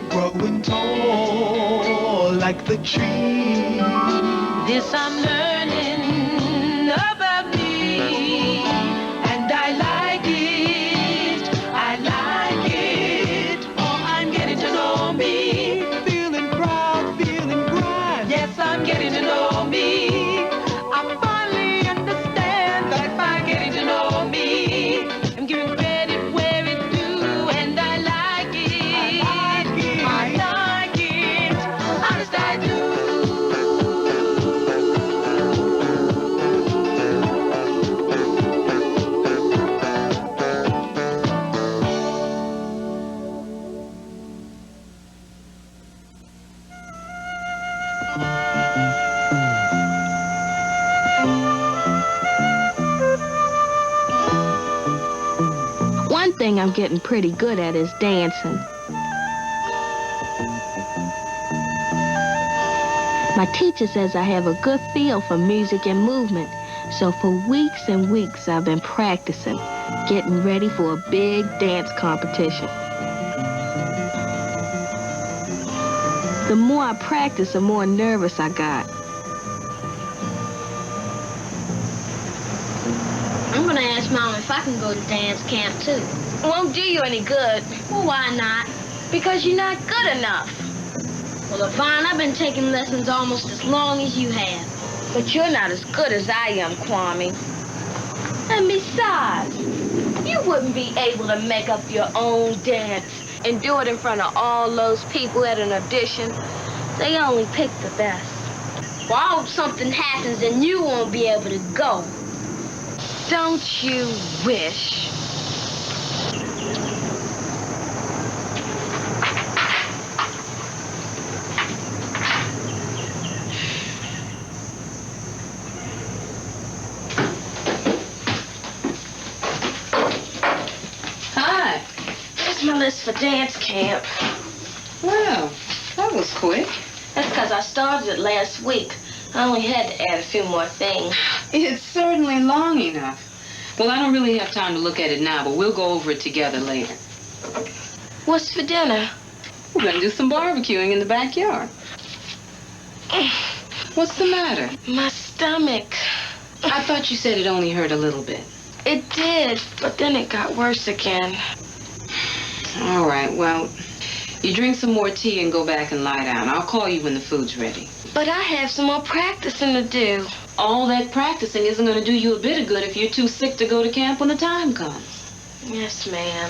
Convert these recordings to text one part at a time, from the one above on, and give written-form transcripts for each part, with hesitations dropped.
growing tall like the tree. This I'm learning about me, and I like it, I like it. Oh, I'm getting to know me, feeling proud, feeling grand. Yes, I'm getting to know me. I finally understand that by getting to know me, I'm giving credit where it's due, and I like it. I like it, honest I do. One thing I'm getting pretty good at is dancing. My teacher says I have a good feel for music and movement, so for weeks and weeks I've been practicing, getting ready for a big dance competition. The more I practice, the more nervous I got. I'm gonna ask Mom if I can go to dance camp too. It won't do you any good. Well, why not? Because you're not good enough. Well, Yvonne, I've been taking lessons almost as long as you have. But you're not as good as I am, Kwame. And besides, you wouldn't be able to make up your own dance and do it in front of all those people at an audition. They only pick the best. Well, I hope something happens and you won't be able to go. Don't you wish? Hi. Here's my list for dance camp. Well, that was quick. That's because I started it last week. I only had to add a few more things. It's certainly long enough. Well, I don't really have time to look at it now, but we'll go over it together later. What's for dinner? We're going to do some barbecuing in the backyard. What's the matter? My stomach. I thought you said it only hurt a little bit. It did, but then it got worse again. All right, well, you drink some more tea and go back and lie down. I'll call you when the food's ready. But I have some more practicing to do. All that practicing isn't going to do you a bit of good if you're too sick to go to camp when the time comes. Yes, ma'am.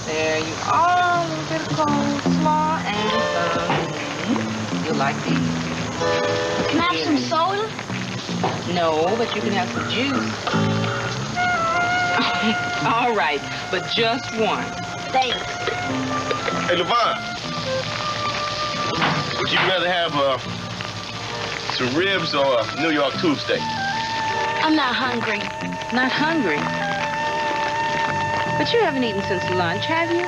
There you are, a little bit of coleslaw and some. You'll like these. Can I have some soda? No, but you can have some juice. All right, but just one. Thanks. Hey, Yvonne. Would you rather have some ribs or a New York tube steak? I'm not hungry. Not hungry? But you haven't eaten since lunch, have you?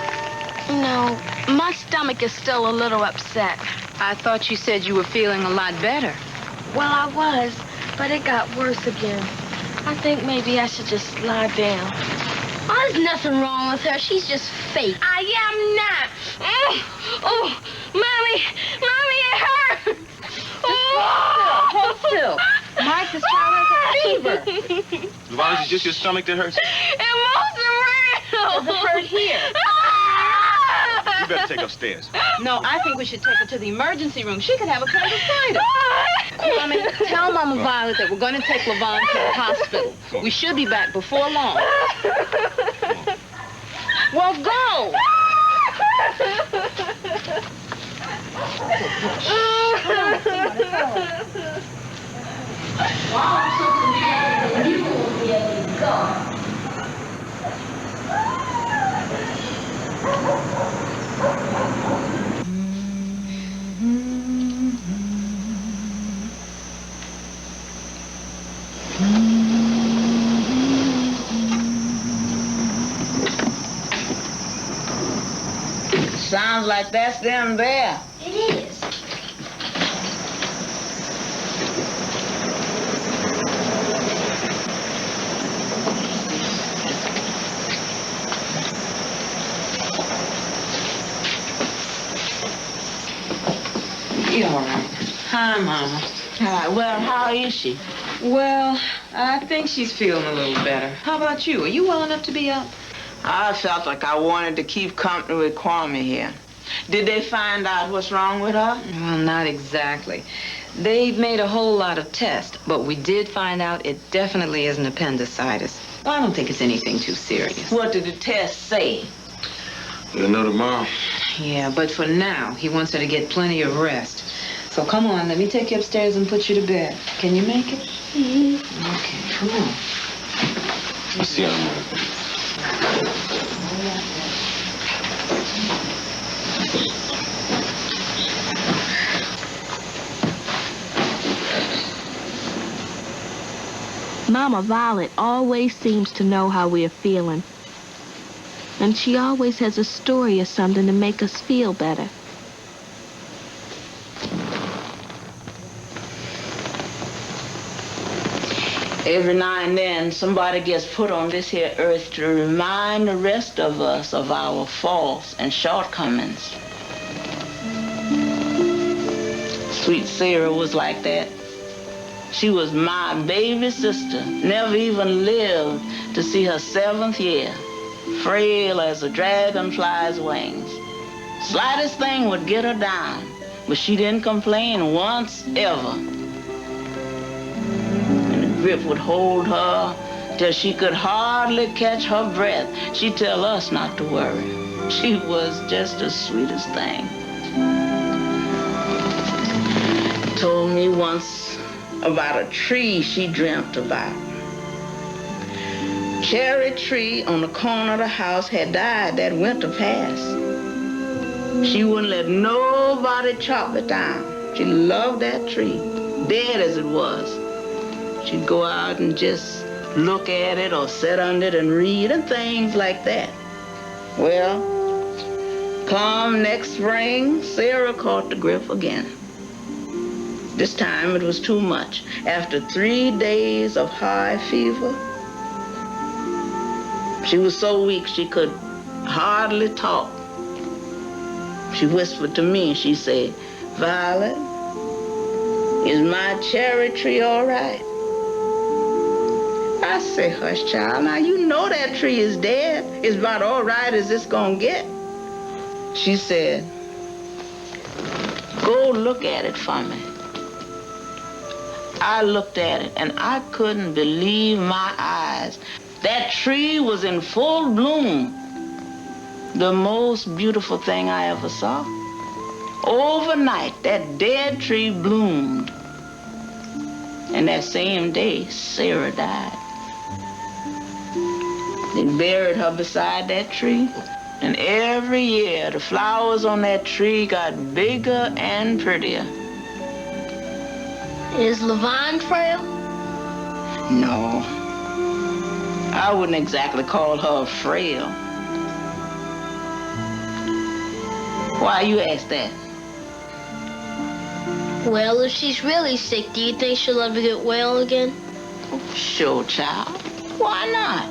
No, my stomach is still a little upset. I thought you said you were feeling a lot better. Well, I was, but it got worse again. I think maybe I should just lie down. Oh, there's nothing wrong with her. She's just fake. I am not. Oh, Mommy, it hurts. Hold still. Mike, this child has a fever. Yvonne, is it just your stomach that hurts? It must be real. Does it hurt here? You better take upstairs. No, I think we should take her to the emergency room. She could have appendicitis. Kwame, tell Mama Violet that we're going to take Yvonne to the hospital. We should be back before long. Well, go. You won't be able to go. Sounds like that's them there. It is. All right. Hi, Mama. Hi. Well, how is she? Well, I think she's feeling a little better. How about you? Are you well enough to be up? I felt like I wanted to keep company with Kwame here. Did they find out what's wrong with her? Well, not exactly. They've made a whole lot of tests, but we did find out it definitely isn't appendicitis. I don't think it's anything too serious. What did the test say? You'll know tomorrow. Yeah, but for now, he wants her to get plenty of rest. So come on, let me take you upstairs and put you to bed. Can you make it? Mm-hmm. Okay, come on. I'll see you in a minute. Mama Violet always seems to know how we're feeling. And she always has a story or something to make us feel better. Every now and then, somebody gets put on this here earth to remind the rest of us of our faults and shortcomings. Sweet Sarah was like that. She was my baby sister, never even lived to see her 7th year, frail as a dragonfly's wings. Slightest thing would get her down, but she didn't complain once ever. And the grip would hold her till she could hardly catch her breath. She'd tell us not to worry. She was just the sweetest thing. Told me once about a tree she dreamt about. Cherry tree on the corner of the house had died that winter past. She wouldn't let nobody chop it down. She loved that tree, dead as it was. She'd go out and just look at it or sit under it and read and things like that. Well, come next spring, Sarah caught the grip again. This time it was too much. After 3 days of high fever, she was so weak she could hardly talk. She whispered to me, she said, "Violet, is my cherry tree all right?" I said, "Hush, child, now you know that tree is dead. It's about all right as it's gonna get." She said, "Go look at it for me." I looked at it and I couldn't believe my eyes. That tree was in full bloom. The most beautiful thing I ever saw. Overnight, that dead tree bloomed. And that same day, Sarah died. They buried her beside that tree. And every year, the flowers on that tree got bigger and prettier. Is Yvonne frail? No. I wouldn't exactly call her frail. Why you ask that? Well, if she's really sick, do you think she'll ever get well again? Sure, child. Why not?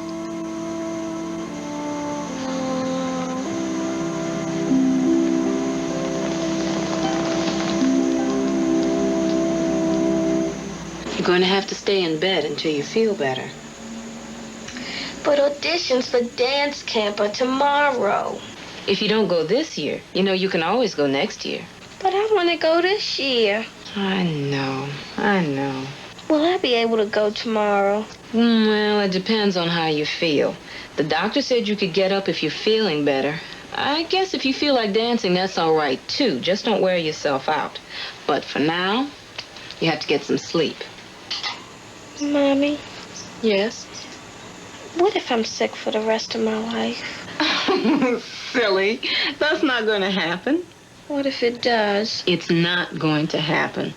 You're going to have to stay in bed until you feel better. But auditions for dance camp are tomorrow. If you don't go this year, you know you can always go next year. But I want to go this year. I know. Will I be able to go tomorrow? Well, it depends on how you feel. The doctor said you could get up if you're feeling better. I guess if you feel like dancing, that's all right, too. Just don't wear yourself out. But for now, you have to get some sleep. Mommy, Yes? what if I'm sick for the rest of my life? Silly. That's not going to happen. What if it does? It's not going to happen.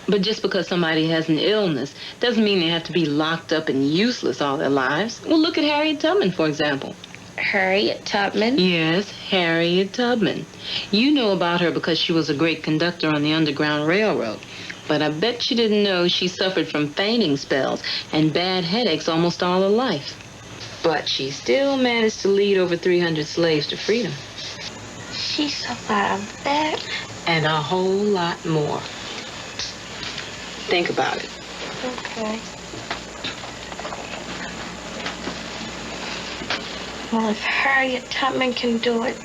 But just because somebody has an illness doesn't mean they have to be locked up and useless all their lives. Well, look at Harriet Tubman, for example. Harriet Tubman? Yes, Harriet Tubman. You know about her because she was a great conductor on the Underground Railroad. But I bet you didn't know she suffered from fainting spells and bad headaches almost all her life. But she still managed to lead over 300 slaves to freedom. She survived that? And a whole lot more. Think about it. Okay. Well, if Harriet Tubman can do it,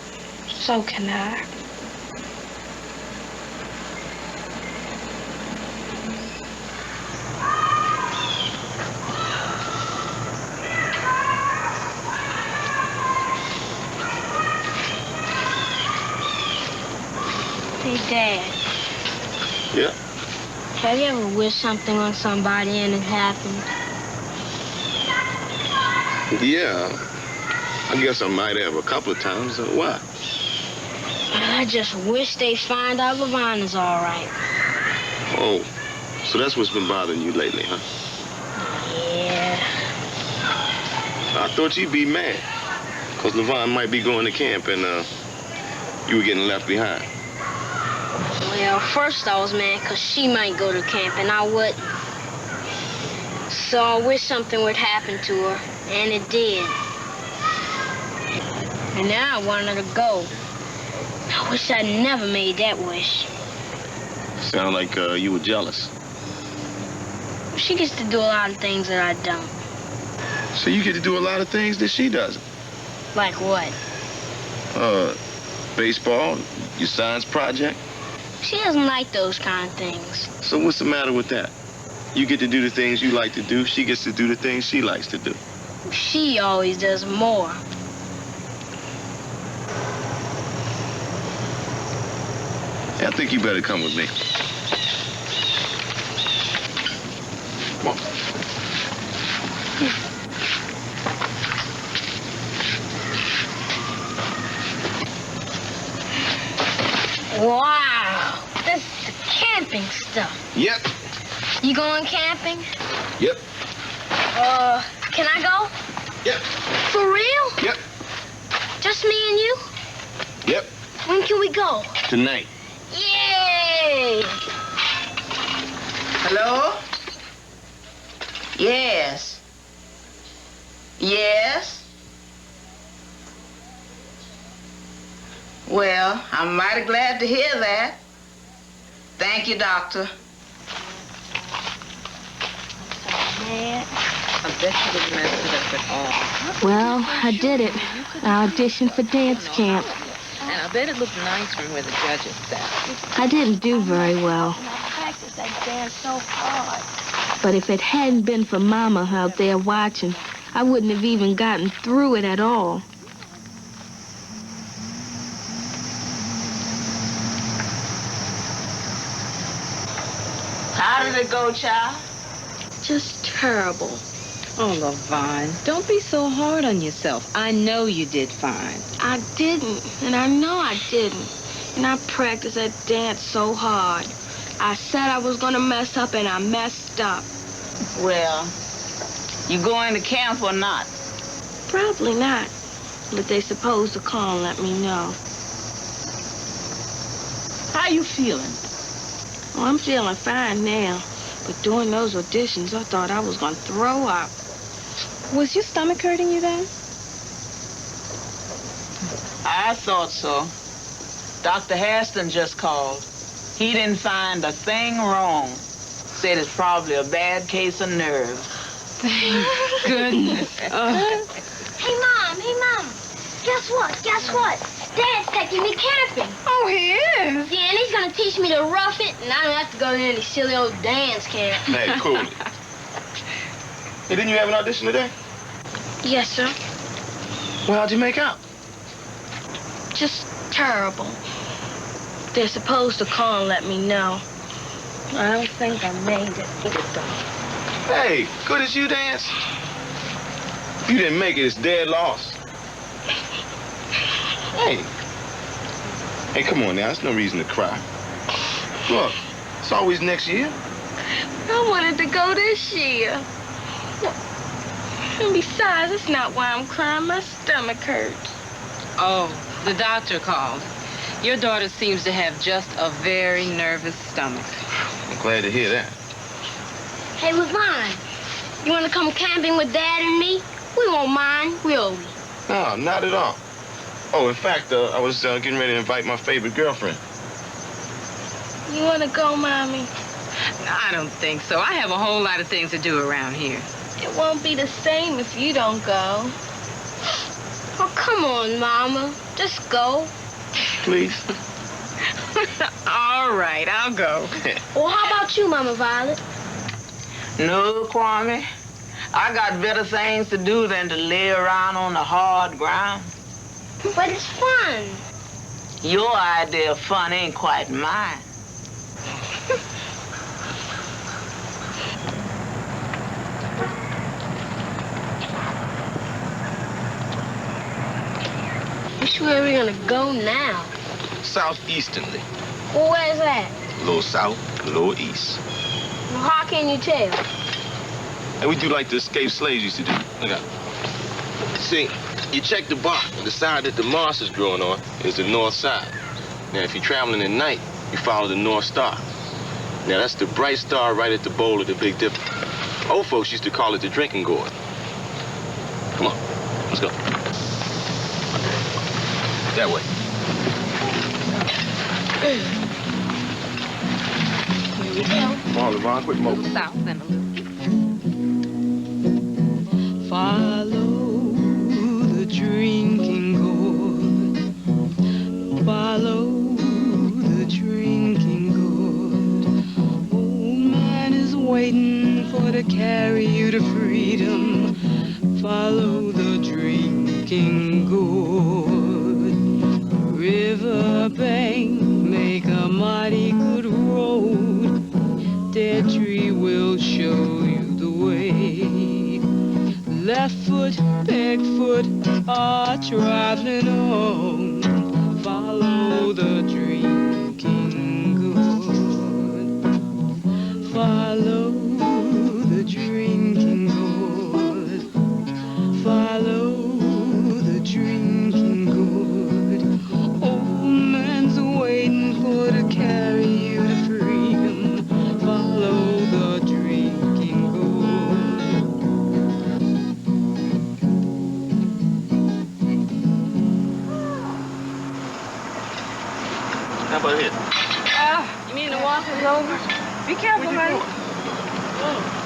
so can I. Hey, Dad. Yeah? Have you ever wished something on somebody and it happened? Yeah. I guess I might have a couple of times. Why? I just wish they'd find out Yvonne is all right. Oh, so that's what's been bothering you lately, huh? Yeah. I thought you'd be mad. Because Yvonne might be going to camp and you were getting left behind. Well, first I was mad because she might go to camp and I wouldn't. So I wish something would happen to her, and it did. And now I want her to go. I wish I'd never made that wish. Sound like you were jealous. She gets to do a lot of things that I don't. So you get to do a lot of things that she doesn't. Like what? Baseball, your science project. She doesn't like those kind of things. So what's the matter with that? You get to do the things you like to do. She gets to do the things she likes to do. She always does more. I think you better come with me. Come on. Wow, this is the camping stuff. Yep. You going camping? Yep. Can I go? Yep. For real? Yep. Just me and you? Yep. When can we go? Tonight. Yay! Hello? Yes. Yes? Well, I'm mighty glad to hear that. Thank you, Doctor. I bet you didn't mess it up at all. Well, I did it. I auditioned for dance camp. And I bet it looked nice from where the judges sat. I didn't do very well. I practiced that dance so hard. But if it hadn't been for Mama out there watching, I wouldn't have even gotten through it at all. How did it go, child? Just terrible. Oh, Yvonne, don't be so hard on yourself. I know you did fine. I didn't, and I know I didn't. And I practiced that dance so hard. I said I was gonna mess up, and I messed up. Well, you going to camp or not? Probably not. But they supposed to call and let me know. How you feeling? Oh, I'm feeling fine now. But during those auditions, I thought I was gonna throw up. Was your stomach hurting you then? I thought so. Dr. Haston just called. He didn't find a thing wrong. Said it's probably a bad case of nerves. Thank goodness. Hey, Mom. Guess what? Dad's taking me camping. Oh, he is? Yeah, and he's gonna teach me to rough it, and I don't have to go to any silly old dance camp. Hey, cool. Hey, didn't you have an audition today? Yes, sir. Well, how'd you make out? Just terrible. They're supposed to call and let me know. I don't think I made it. Hey, good as you dance. If you didn't make it, it's dead loss. Hey, come on now. There's no reason to cry. Look, it's always next year. I wanted to go this year. And besides, it's not why I'm crying. My stomach hurts. Oh, the doctor called. Your daughter seems to have just a very nervous stomach. I'm glad to hear that. Hey, Yvonne, you want to come camping with Dad and me? We won't mind, will we? No, not at all. Oh, in fact, I was getting ready to invite my favorite girlfriend. You want to go, Mommy? I don't think so. I have a whole lot of things to do around here. It won't be the same if you don't go. Oh, come on, Mama. Just go. Please. All right, I'll go. Well, how about you, Mama Violet? No, Kwame. I got better things to do than to lay around on the hard ground. But it's fun. Your idea of fun ain't quite mine. Which way are we gonna go now? Southeasternly. Well, where's that? A little south, a little east. Well, how can you tell? And we do like the escaped slaves used to do. Look out. See, you check the bark, and the side that the moss is growing on is the north side. Now, if you're traveling at night, you follow the North Star. Now, that's the bright star right at the bowl of the Big Dipper. Old folks used to call it the drinking gourd. Come on, let's go. That way. Here we go. Come on, Yvonne, quick A move. little south and a little east. Follow the drinking gourd. Follow the drinking gourd. Old man is waiting for to carry you to freedom. Follow the drinking gourd. River bank make a mighty good road. Dead tree will show you the way. Left foot, back foot are traveling on. Follow the drinking gourd. Follow the drinking gourd. Follow the drinking gourd. Old man's waiting for to carry you to freedom. Follow the drinking gourd. How about here? You mean the walk is over? Be careful, honey.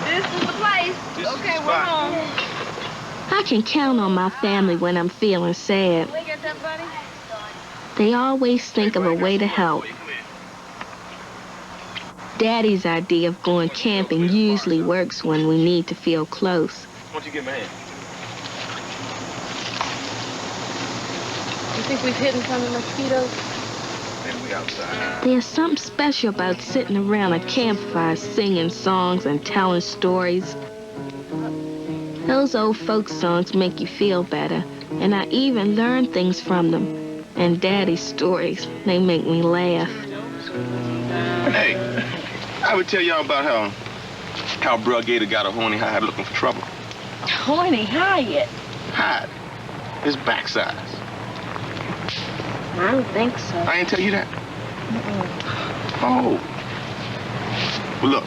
This is the place. Okay, we're home. I can count on my family when I'm feeling sad. We get that, buddy? They always think of a way to help. Daddy's idea of going camping usually works when we need to feel close. Why don't you give me a hand? You think we've hidden from the mosquitoes? Maybe we outside. There's something special about sitting around a campfire singing songs and telling stories. Those old folk songs make you feel better, and I even learn things from them. And Daddy's stories, they make me laugh. Hey, I would tell y'all about how Bruh Gator got a horny hide looking for trouble. Horny Hyatt? Hide. His backside. I don't think so. I ain't tell you that? Oh. Well, look.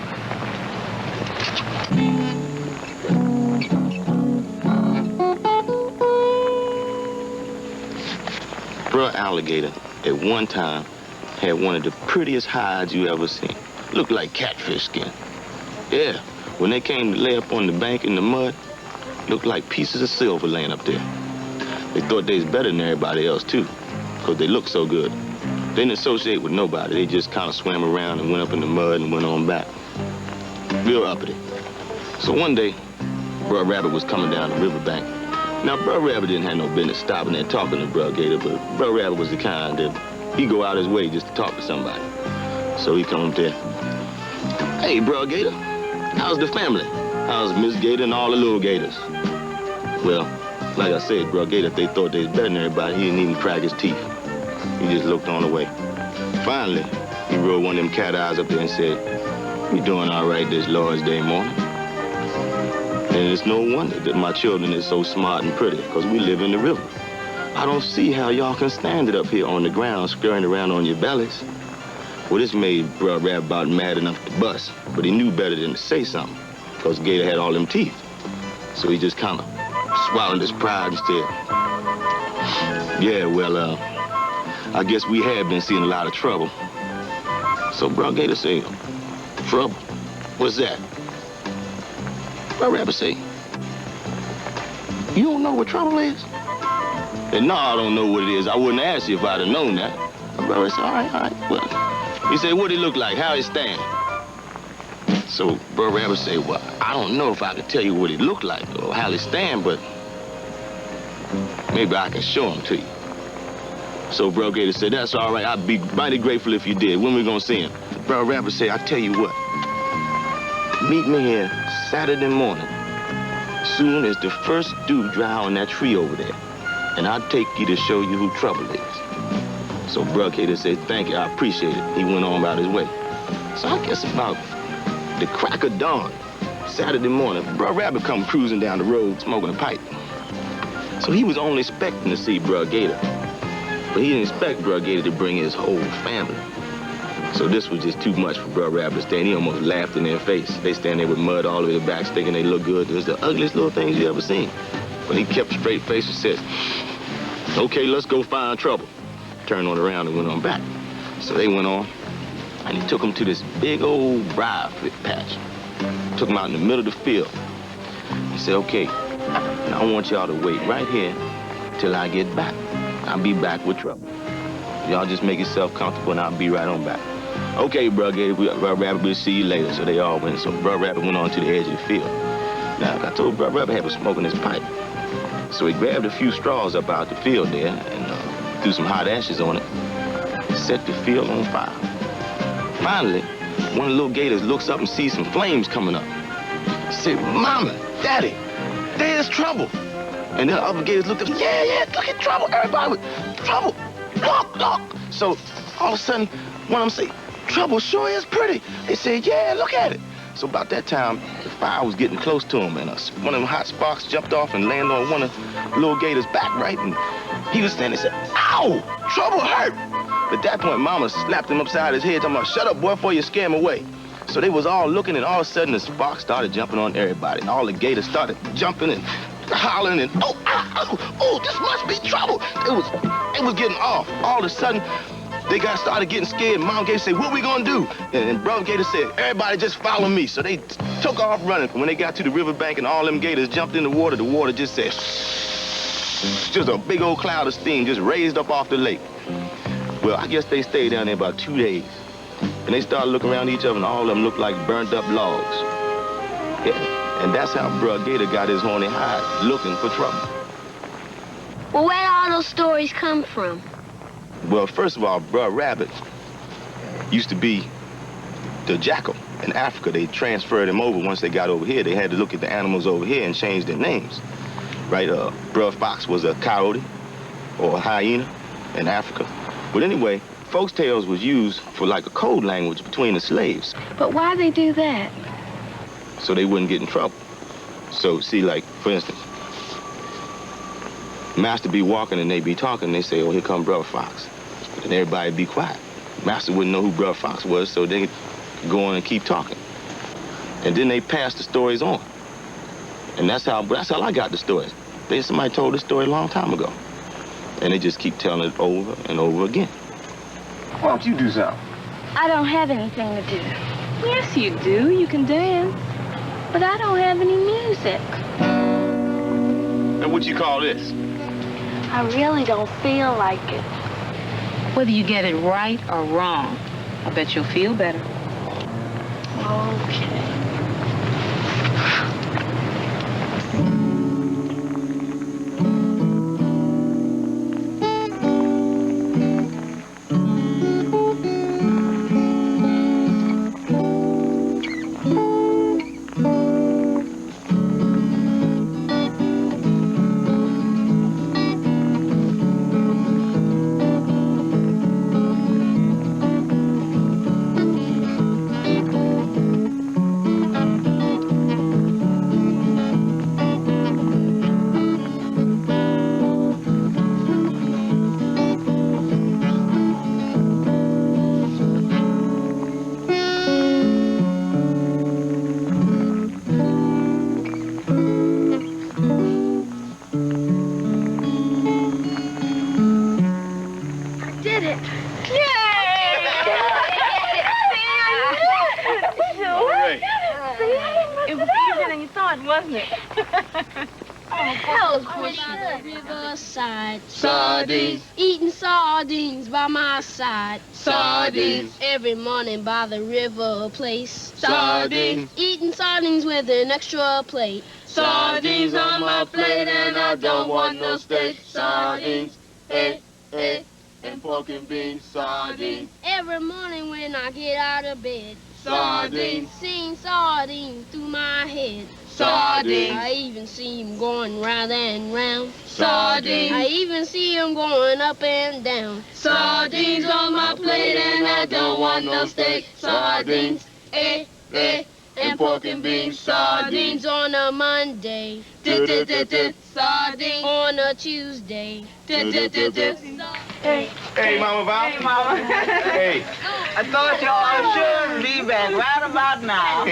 Bruh Alligator, at one time, had one of the prettiest hides you ever seen. Looked like catfish skin. Yeah, when they came to lay up on the bank in the mud, looked like pieces of silver laying up there. They thought they was better than everybody else, too, because they looked so good. They didn't associate with nobody. They just kind of swam around and went up in the mud and went on back. Real uppity. So one day, Bruh Rabbit was coming down the riverbank. Now, Bruh Rabbit didn't have no business stopping there talking to Bruh Gator, but Bruh Rabbit was the kind that he'd go out his way just to talk to somebody. So he come up there. Hey, Bruh Gator, how's the family? How's Miss Gator and all the little gators? Well, like I said, Bruh Gator, if they thought they was better than everybody, he didn't even crack his teeth. He just looked on the way. Finally, he rolled one of them cat eyes up there and said, "You doing all right this Lord's Day morning?" And it's no wonder that my children is so smart and pretty, because we live in the river. I don't see how y'all can stand it up here on the ground, scurrying around on your bellies. Well, this made Bruh Rabbit about mad enough to bust, but he knew better than to say something, because Gator had all them teeth. So he just kind of swallowed his pride instead. Yeah, well, I guess we have been seeing a lot of trouble. So Bro Gator said, trouble? What's that? Bro Rabbit said, you don't know what trouble is? And no, I don't know what it is. I wouldn't ask you if I'd have known that. Bro Rabbit said, all right. Well, he said, what it look like? How it stand? So Bro Rabbit said, well, I don't know if I could tell you what it looked like or how it stand, but maybe I can show him to you. So Bro Gator said, that's all right. I'd be mighty grateful if you did. When we gonna see him? Bro Rabbit said, I tell you what. Meet me here Saturday morning. Soon as the first dew dry on that tree over there. And I'll take you to show you who trouble is. So Bro Gator said, thank you, I appreciate it. He went on about his way. So I guess about the crack of dawn, Saturday morning, Bro Rabbit come cruising down the road smoking a pipe. So he was only expecting to see Bro Gator. But he didn't expect Bro Gator to bring his whole family. So this was just too much for Bro Rabbit to stand. He almost laughed in their face. They stand there with mud all over their backs thinking they look good. It was the ugliest little things you ever seen. But he kept a straight face and said, okay, let's go find trouble. Turned on around and went on back. So they went on, and he took them to this big old briar patch. Took them out in the middle of the field. He said, okay, now I want y'all to wait right here till I get back. I'll be back with trouble. Y'all just make yourself comfortable and I'll be right on back. Okay, Bro Rabbit, we'll see you later. So they all went. So Bro Rabbit went on to the edge of the field. Now, I told Bro Rabbit he was smoking his pipe. So he grabbed a few straws up out the field there and threw some hot ashes on it and set the field on fire. Finally, one of the little gators looks up and sees some flames coming up. He said, Mama, Daddy, there's trouble. And the other gators looked up, yeah, look at trouble. Everybody, trouble, look. So all of a sudden, one of them say, trouble sure is pretty. They said, yeah, look at it. So about that time, the fire was getting close to him, and one of them hot sparks jumped off and landed on one of the little gator's back, right? And he was standing there and said, ow, trouble hurt. But at that point, Mama slapped him upside his head, talking about, shut up, boy, before you scare him away. So they was all looking, and all of a sudden, the sparks started jumping on everybody. And all the gators started jumping and hollering and, oh, this must be trouble. It was getting off. All of a sudden, they started getting scared. Mom Gator said, what we gonna do? And Brother Gator said, everybody just follow me. So they took off running. When they got to the riverbank and all them gators jumped in the water just said, just a big old cloud of steam just raised up off the lake. Well, I guess they stayed down there about 2 days. And they started looking around each other, and all of them looked like burnt up logs. Yeah. And that's how Brother Gator got his horny hide, looking for trouble. Well, where did all those stories come from? Well, first of all, Brother Rabbit used to be the jackal in Africa. They transferred him over. Once they got over here, they had to look at the animals over here and change their names. Right? Brother Fox was a coyote or a hyena in Africa. But anyway, folks' tales was used for like a code language between the slaves. But why they do that? So they wouldn't get in trouble. So, see, like, for instance, Master be walking and they be talking, and they say, oh, here come Brother Fox. And everybody be quiet. Master wouldn't know who Brother Fox was, so they could go on and keep talking. And then they pass the stories on. And that's how I got the stories. Somebody told the story a long time ago. And they just keep telling it over and over again. Why don't you do something? I don't have anything to do. Yes, you do. You can dance. But I don't have any music. And what you call this? I really don't feel like it. Whether you get it right or wrong, I bet you'll feel better. Okay. fun, wasn't it? That was by the riverside. Sardines. Eating sardines by my side. Sardines. Every morning by the river place. Sardines. Eating sardines with an extra plate. Sardines on my plate and I don't want no steak. Sardines, and pork and beans. Sardines. Every morning when I get out of bed. Sardines. Seeing sardines through my head. Sardines. I even see 'em going round and round. Sardines. I even see 'em going up and down. Sardines on my plate and I don't want no steak. Sardines, and pork and beans. Sardines on a Monday. Sardines. On a Tuesday. Hey, Mama Val. Hey, Mama. Hey. I thought y'all should be back right about now.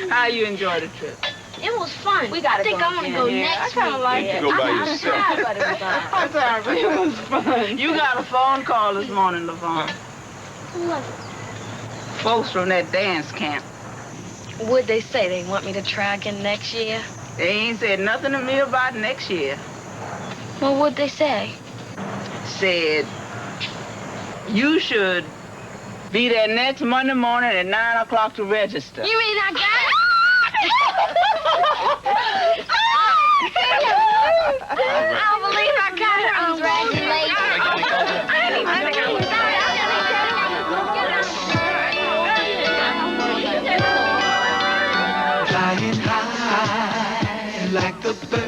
How you enjoy the trip? It was fun. We gotta I think go I want to again, go yeah. next I kinda week. like You go by yourself. I'm sorry, but it was fun. You got a phone call this morning, Yvonne. Who was it? Folks from that dance camp. Would they say they want me to try again next year? They ain't said nothing to me about next year. Well, what'd they say? Said you should be there next Monday morning at 9 o'clock to register. You mean I got it? I don't believe I got it. Flying high like the bird.